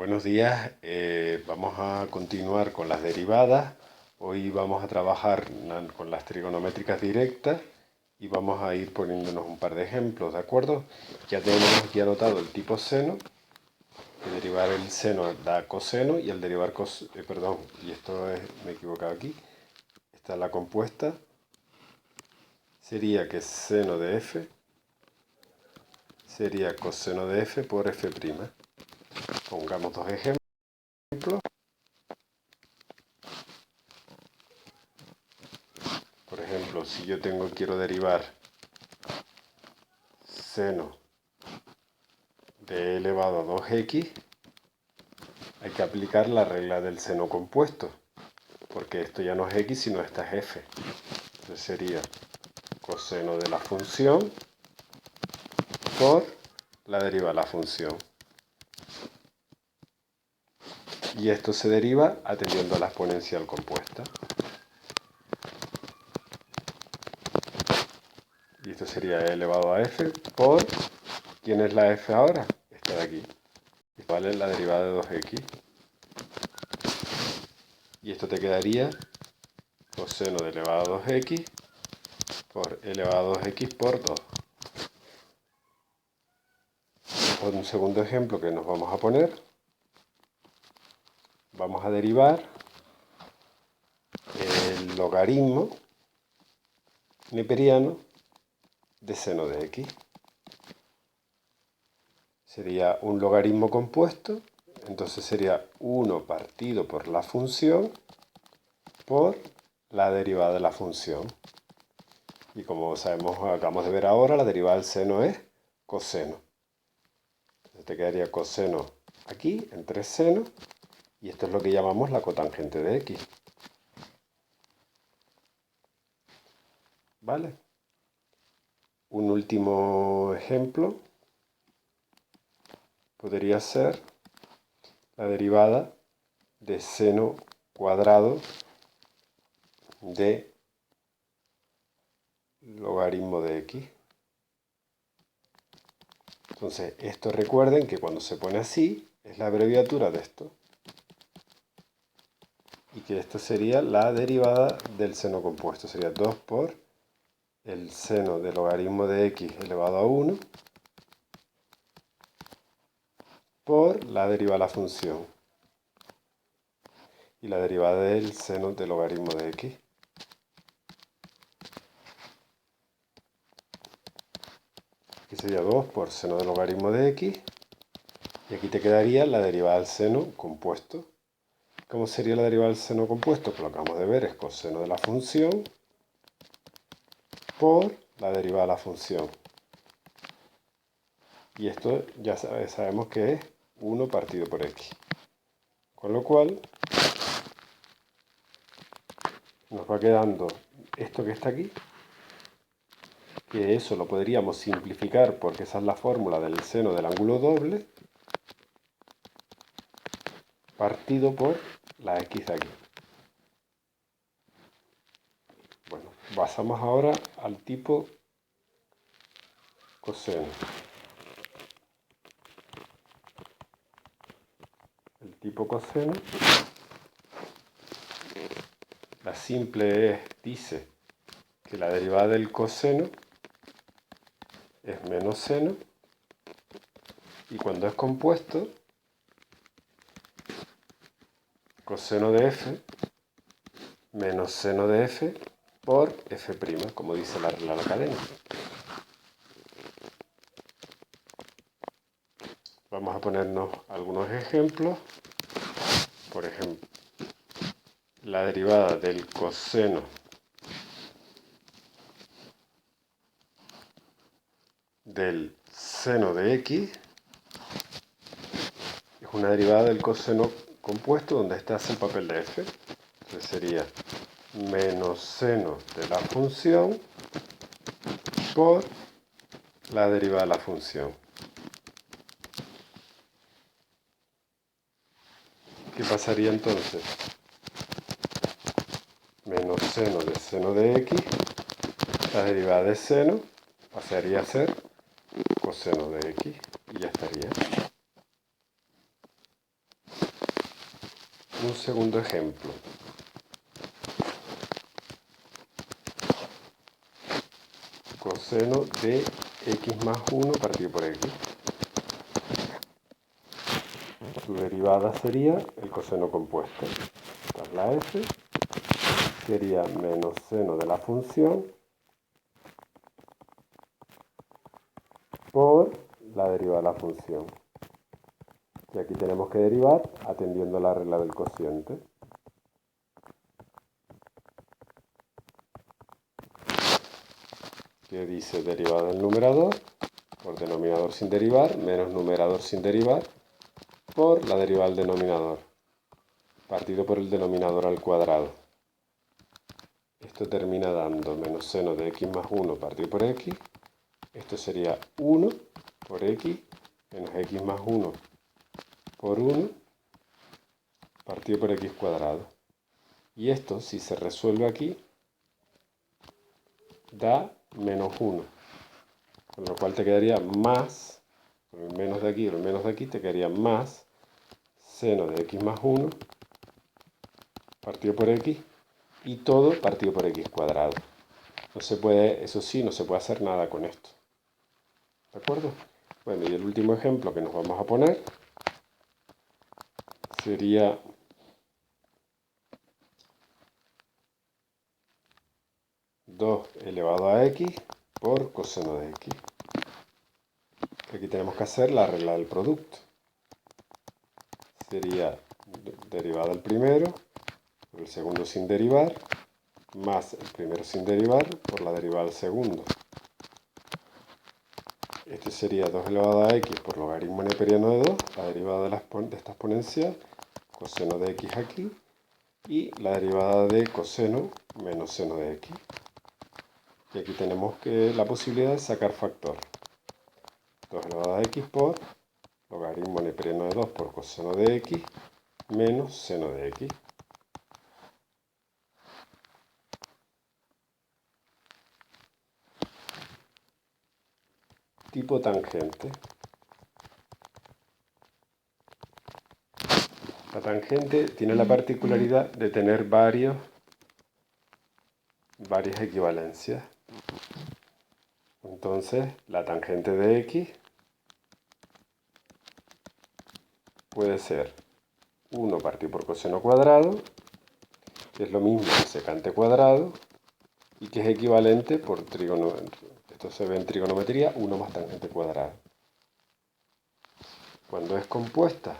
Buenos días, vamos a continuar con las derivadas. Hoy vamos a trabajar con las trigonométricas directas y vamos a ir poniéndonos un par de ejemplos, ¿de acuerdo? Ya tenemos aquí anotado el tipo seno, que derivar el seno da coseno y el derivar perdón, y esto es, me he equivocado aquí, esta es la compuesta, sería que seno de f sería coseno de f por f'. Pongamos dos ejemplos. Por ejemplo, si yo quiero derivar seno de e elevado a 2x, hay que aplicar la regla del seno compuesto, porque esto ya no es x, sino esta es f. Entonces sería coseno de la función por la deriva de la función. Y esto se deriva atendiendo a la exponencial compuesta. Y esto sería e elevado a f por... ¿Quién es la f ahora? Esta de aquí. Esto vale la derivada de 2x. Y esto te quedaría coseno de elevado a 2x por elevado a 2x por 2. Un segundo ejemplo que nos vamos a poner. Vamos a derivar el logaritmo neperiano de seno de x. Sería un logaritmo compuesto, entonces sería 1 partido por la función por la derivada de la función. Y como sabemos, acabamos de ver ahora, la derivada del seno es coseno. Entonces te quedaría coseno aquí, entre seno, y esto es lo que llamamos la cotangente de x. ¿Vale? Un último ejemplo podría ser la derivada de seno cuadrado de logaritmo de x. Entonces, esto recuerden que cuando se pone así, es la abreviatura de esto. Y que esto sería la derivada del seno compuesto. Sería 2 por el seno del logaritmo de x elevado a 1 por la derivada de la función. Y la derivada del seno del logaritmo de x. Aquí sería 2 por seno del logaritmo de x. Y aquí te quedaría la derivada del seno compuesto. ¿Cómo sería la derivada del seno compuesto? Pues lo que acabamos de ver es coseno de la función por la derivada de la función. Y esto ya sabemos que es 1 partido por x. Con lo cual nos va quedando esto que está aquí, que eso lo podríamos simplificar porque esa es la fórmula del seno del ángulo doble, partido por la x de aquí. Bueno, pasamos ahora al tipo coseno. El tipo coseno, la simple dice que la derivada del coseno es menos seno, y cuando es compuesto, coseno de f menos seno de f por f', como dice la regla de la cadena. Vamos a ponernos algunos ejemplos. Por ejemplo, la derivada del coseno del seno de x es una derivada del coseno compuesto donde este hace el papel de f. Entonces sería menos seno de la función por la derivada de la función. ¿Qué pasaría entonces? Menos seno de x, la derivada de seno pasaría a ser coseno de x y ya estaría. un segundo ejemplo. Coseno de x más 1 partido por x. Su derivada sería el coseno compuesto. Esta es la f. Sería menos seno de la función por la derivada de la función. Y aquí tenemos que derivar atendiendo a la regla del cociente. Que dice derivada del numerador por denominador sin derivar menos numerador sin derivar por la derivada del denominador partido por el denominador al cuadrado. Esto termina dando menos seno de x más 1 partido por x. Esto sería 1 por x menos x más 1 por 1 partido por x cuadrado. Y esto, si se resuelve aquí, da menos 1. Con lo cual te quedaría más, con el menos de aquí y el menos de aquí, te quedaría más seno de x más 1 partido por x y todo partido por x cuadrado. No se puede, eso sí, no se puede hacer nada con esto. ¿De acuerdo? Bueno, y el último ejemplo que nos vamos a poner sería dos elevado a x por coseno de x. Aquí tenemos que hacer la regla del producto. Sería derivada del primero por el segundo sin derivar, más el primero sin derivar por la derivada del segundo. Este sería 2 elevado a x por logaritmo neperiano de 2, la derivada de esta exponencial, coseno de x aquí, y la derivada de coseno menos seno de x. Y aquí tenemos la posibilidad de sacar factor. 2 elevado a x por logaritmo neperiano de 2 por coseno de x menos seno de x. Tipo tangente. La tangente tiene la particularidad de tener varias equivalencias. Entonces, la tangente de x puede ser 1 partido por coseno cuadrado, que es lo mismo que secante cuadrado, y que es equivalente por trigonometría. Esto se ve en trigonometría, 1 más tangente cuadrada. Cuando es compuesta,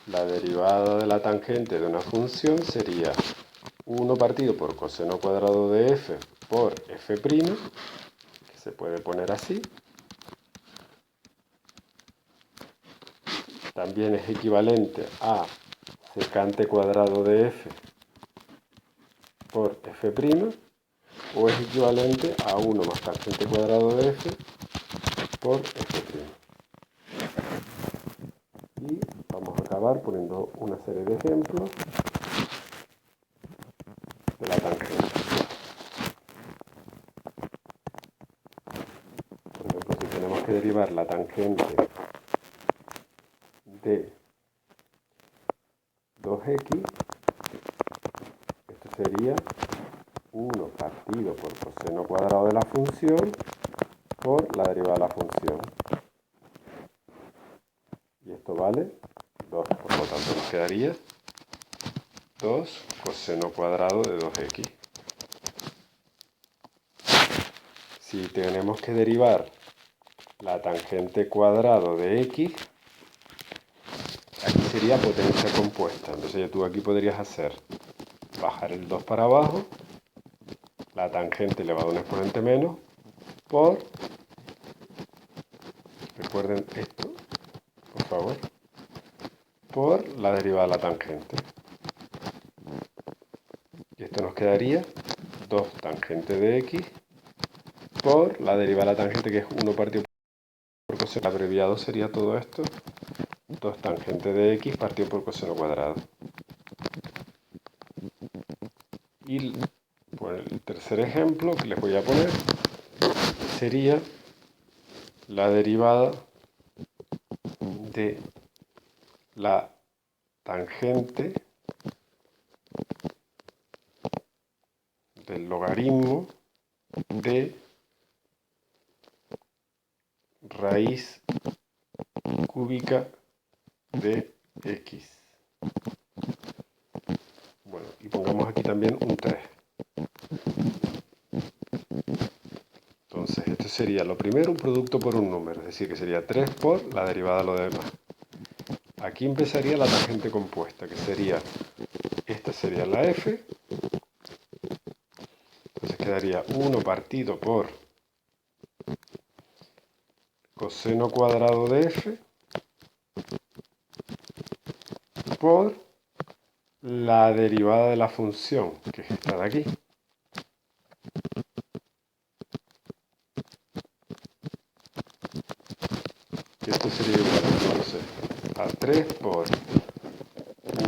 la derivada de la tangente de una función sería 1 partido por coseno cuadrado de f por f', que se puede poner así. También es equivalente a secante cuadrado de f por f', o es equivalente a 1 más tangente cuadrado de f por f'. Y vamos a acabar poniendo una serie de ejemplos de la tangente. Por ejemplo, si tenemos que derivar la tangente de 2x, esto sería 1 partido por coseno cuadrado de la función por la derivada de la función. Y esto vale 2, por lo tanto nos quedaría 2 coseno cuadrado de 2x. Si tenemos que derivar la tangente cuadrado de x, aquí sería potencia compuesta. Entonces ya tú aquí podrías hacer bajar el 2 para abajo, la tangente elevado a un exponente menos, por, recuerden esto, por favor, por la derivada de la tangente. Y esto nos quedaría 2 tangente de x por la derivada de la tangente, que es 1 partido por coseno. El abreviado sería todo esto, 2 tangente de x partido por coseno cuadrado. Y por el tercer ejemplo que les voy a poner sería la derivada de la tangente del logaritmo de raíz cúbica de x. Bueno, y pongamos aquí también un 3. Entonces, esto sería lo primero, un producto por un número, es decir, que sería 3 por la derivada de lo demás. Aquí empezaría la tangente compuesta, que sería, esta sería la f. Entonces quedaría 1 partido por coseno cuadrado de f por la derivada de la función, que es esta de aquí. Y esto sería igual entonces a 3 por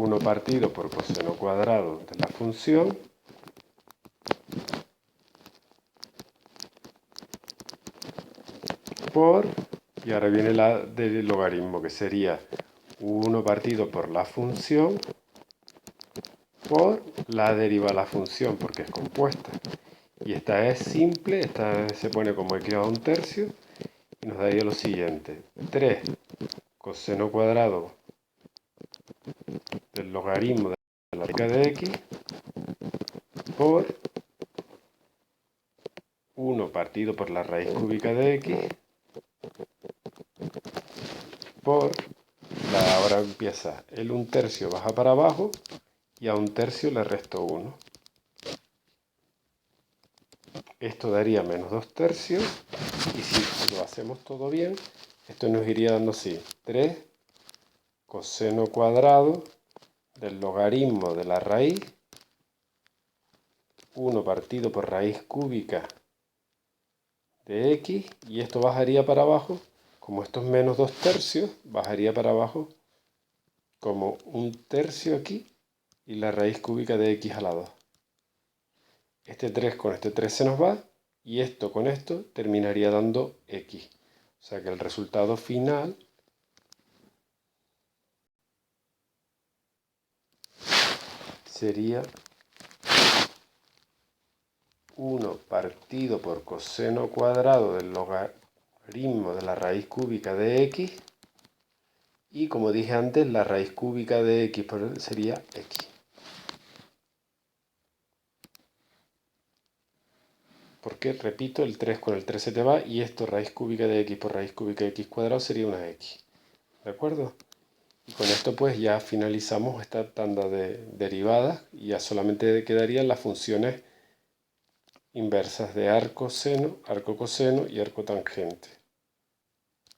1 partido por coseno cuadrado de la función por, y ahora viene la del logaritmo, que sería 1 partido por la función por la derivada de la función, porque es compuesta. Y esta es simple, esta se pone como equivale a un tercio, y nos daría lo siguiente: 3 coseno cuadrado del logaritmo de la raíz de x por 1 partido por la raíz cúbica de x por ahora empieza el 1/3 baja para abajo y a 1/3 le resto 1. Esto daría menos 2/3 y si lo hacemos todo bien, esto nos iría dando así: 3 coseno cuadrado del logaritmo de la raíz 1 partido por raíz cúbica de x, y esto bajaría para abajo, como esto es menos 2/3, bajaría para abajo como 1/3 aquí y la raíz cúbica de x a la 2. Este 3 con este 3 se nos va y esto con esto terminaría dando x. O sea que el resultado final sería 1 partido por coseno cuadrado del logaritmo de la raíz cúbica de x, y como dije antes, la raíz cúbica de x sería x. Porque, repito, el 3 con el 3 se te va y esto, raíz cúbica de x por raíz cúbica de x cuadrado, sería una x. ¿De acuerdo? Y con esto pues ya finalizamos esta tanda de derivadas y ya solamente quedarían las funciones inversas de arco seno, arco coseno y arco tangente.